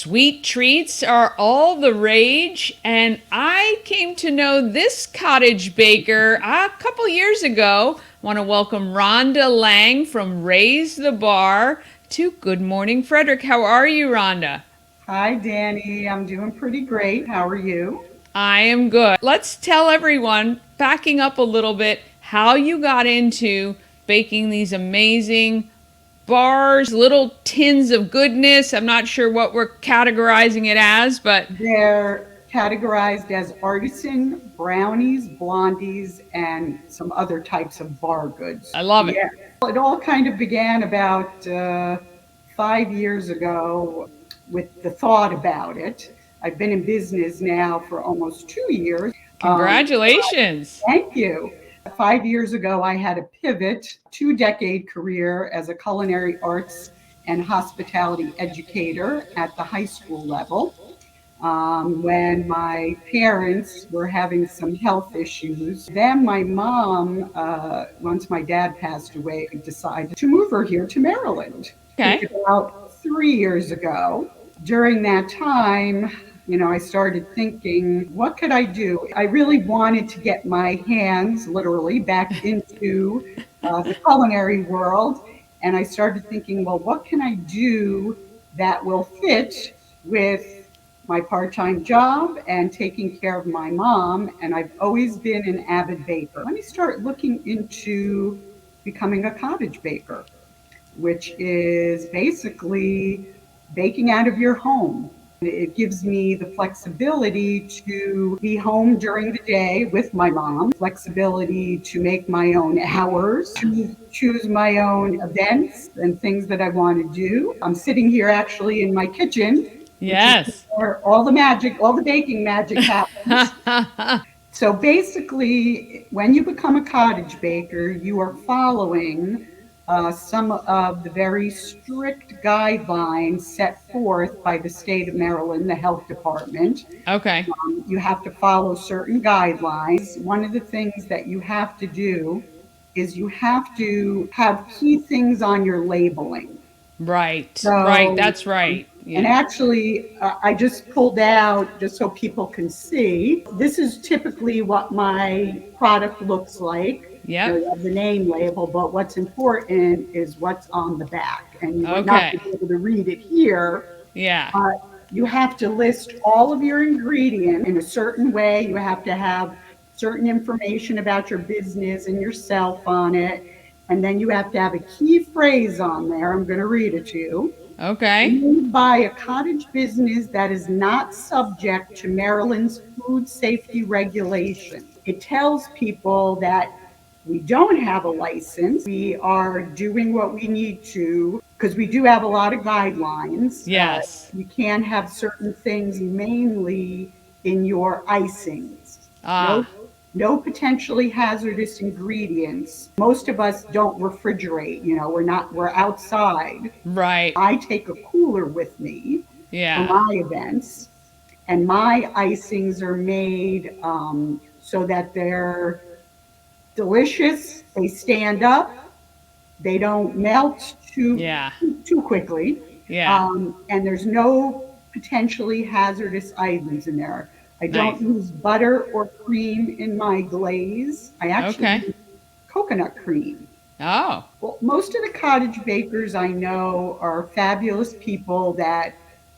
Sweet treats are all the rage, and I came to know this cottage baker a couple years ago. Want to welcome Rhonda Lang from Raize the Bar to Good Morning Frederick. How are you, Rhonda? Hi, Danny. I'm doing pretty great. How are you? I am good. Let's tell everyone, backing up a little bit, how you got into baking these amazing bars, little tins of goodness. I'm not sure what we're categorizing it as, but They're categorized as artisan, brownies, blondies, and some other types of bar goods. I love it. Yeah. It all kind of began about 5 years ago with the thought about it. I've been in business now for almost 2 years. Um, Congratulations. Thank you. 5 years ago, I had a pivot, 2-decade career as a culinary arts and hospitality educator at the high school level. When my parents were having some health issues, then my mom, once my dad passed away, decided to move her here to Maryland. Okay. About 3 years ago. During that time, I started thinking, what could I do? I really wanted to get my hands literally back into the culinary world. And I started thinking, well, what can I do that will fit with my part-time job and taking care of my mom? And I've always been an avid baker. Let me start looking into becoming a cottage baker, which is basically baking out of your home. It gives me the flexibility to be home during the day with my mom, flexibility to make my own hours, to choose my own events and things that I want to do. I'm sitting here actually in my kitchen, which is Yes. where all the magic, all the baking magic happens. So basically, when you become a cottage baker, you are following some of the very strict guidelines set forth by the state of Maryland, the health department. Okay. You have to follow certain guidelines. One of the things that you have to do is you have to have key things on your labeling. Right. Right. So, That's right. and Yeah. actually, I just pulled out just so people can see. This is typically what my product looks like. Yep. You have the name label, but what's important is what's on the back. And you would not Okay. be able to read it here. Yeah. Uh, you have to list all of your ingredients in a certain way. You have to have certain information about your business and yourself on it. And then you have to have a key phrase on there. I'm going to read it to you. Okay. Owned by a cottage business that is not subject to Maryland's food safety regulation. It tells people that we don't have a license. We are doing what we need to because we do have a lot of guidelines. Yes. You can't have certain things mainly in your icings. No, Ah. no potentially hazardous ingredients. Most of us don't refrigerate, we're outside. Right. I take a cooler with me for Yeah. my events, and my icings are made so that they're delicious. They stand up. They don't melt Yeah. too quickly, Yeah. and there's no potentially hazardous items in there. I Nice. don't use butter or cream in my glaze. I actually Okay. use coconut cream. Oh. Well, most of the cottage bakers I know are fabulous people that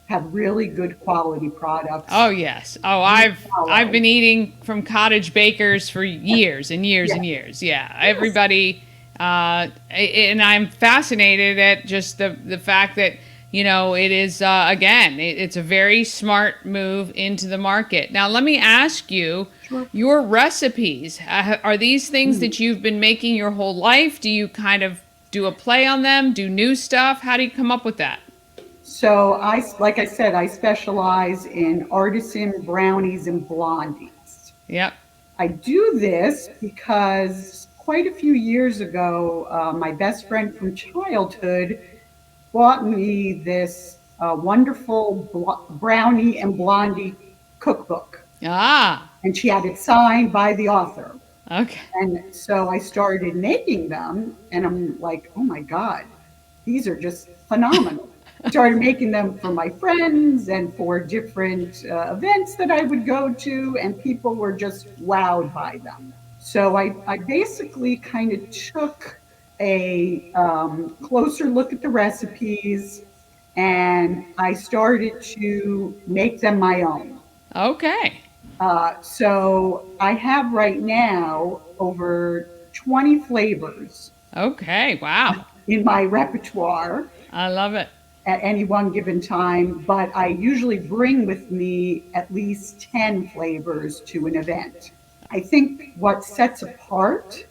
have really good quality products. Oh yes. Oh, You I've follow. been eating from cottage bakers for years and years Yeah. and years. Yeah. Yes. Everybody and I'm fascinated at just the fact that it is again it's a very smart move into the market. Now let me ask you, Sure. your recipes, are these things that you've been making your whole life? Do you kind of do a play on them, do new stuff? How do you come up with that? So like I said, I specialize in artisan brownies and blondies. Yep. I do this because quite a few years ago, my best friend from childhood bought me this wonderful brownie and blondie cookbook, Ah. and she had it signed by the author. Okay. And so I started making them, and I'm like, oh my God, these are just phenomenal. Started making them for my friends and for different events that I would go to, and people were just wowed by them. So I basically kind of took a closer look at the recipes and I started to make them my own. Okay. So I have right now over 20 flavors Okay. Wow. in my repertoire I love it. at any one given time, but I usually bring with me at least 10 flavors to an event. I think what sets apart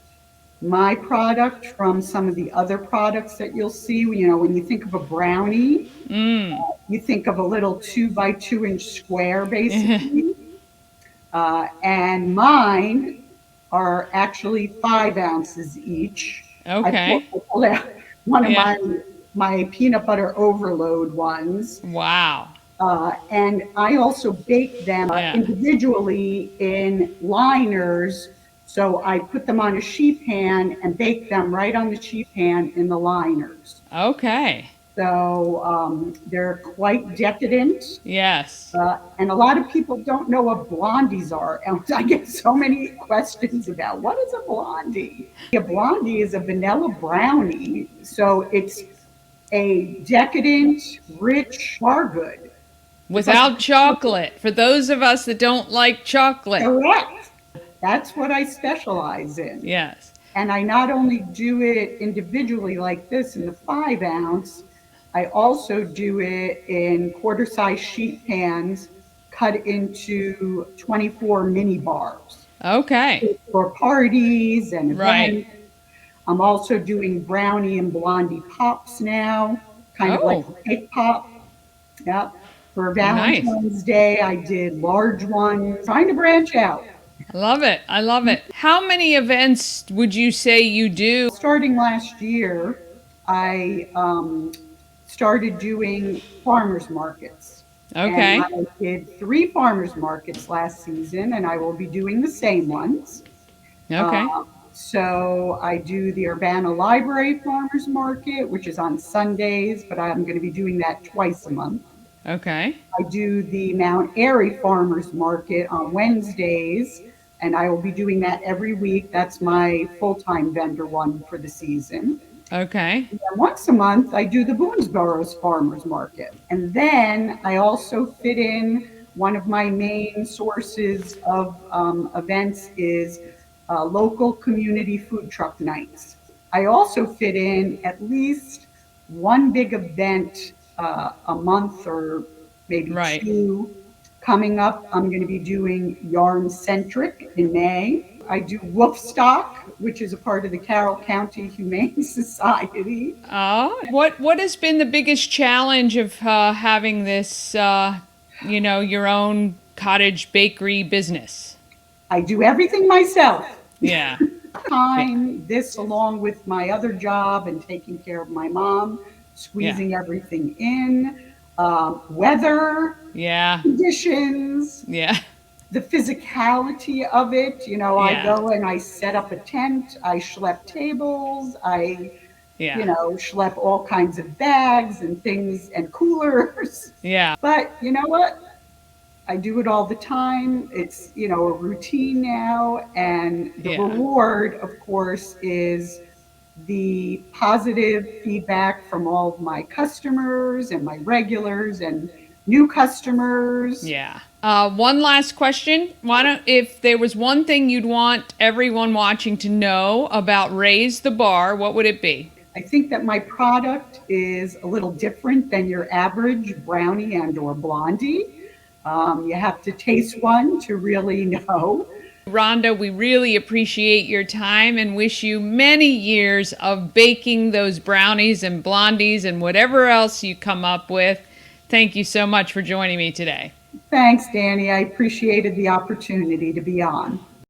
my product from some of the other products that you'll see, when you think of a brownie, Mm. you think of a little 2 by 2 inch square, basically. And mine are actually 5 ounces each. Okay. I pulled out one of Yeah. my peanut butter overload ones. Wow. And I also bake them Yeah. individually in liners. So I put them on a sheet pan and bake them right on the sheet pan in the liners. Okay. So they're quite decadent. Yes. And a lot of people don't know what blondies are. And I get so many questions about what is a blondie? A blondie is a vanilla brownie. So it's a decadent, rich bar good. It's like Without chocolate. For those of us that don't like chocolate. correct. That's what I specialize in. Yes. And I not only do it individually like this in the 5 ounce, I also do it in quarter size sheet pans cut into 24 mini bars Okay. for parties and Right. events. I'm also doing brownie and blondie pops now, kind of like Oh, a cake pop. Yep. For nice. Valentine's Day, I did large ones, trying to branch out. I love it. I love it. How many events would you say you do? Starting last year, I started doing farmers markets. And Okay. I did 3 farmers markets last season, and I will be doing the same ones. Okay. Uh, so I do the Urbana Library Farmers Market, which is on Sundays, but I'm going to be doing that twice a month. Okay. I do the Mount Airy Farmers Market on Wednesdays, and I will be doing that every week. That's my full-time vendor one for the season. Okay. And then once a month, I do the Boonesboro's Farmers Market. And then I also fit in one of my main sources of events is local community food truck nights. I also fit in at least one big event a month or maybe Right. two. Coming up, I'm going to be doing Yarn Centric in May. I do Wolfstock, which is a part of the Carroll County Humane Society. Oh, what has been the biggest challenge of having this, your own cottage bakery business? I do everything myself. Yeah. Yeah. Time, this along with my other job and taking care of my mom, Yeah. squeezing everything in, weather, Yeah. conditions, Yeah. the physicality of it. I Yeah. go and I set up a tent, I schlep tables, I, Yeah. schlep all kinds of bags and things and coolers. Yeah. But you know what? I do it all the time. It's, a routine now. And the Yeah. reward, of course, is the positive feedback from all of my customers and my regulars and new customers. Yeah. One last question. If there was one thing you'd want everyone watching to know about Raize the Bar, what would it be? I think that my product is a little different than your average brownie and or blondie. You have to taste one to really know. Rhonda, we really appreciate your time and wish you many years of baking those brownies and blondies and whatever else you come up with. Thank you so much for joining me today. Thanks, Danny. I appreciated the opportunity to be on.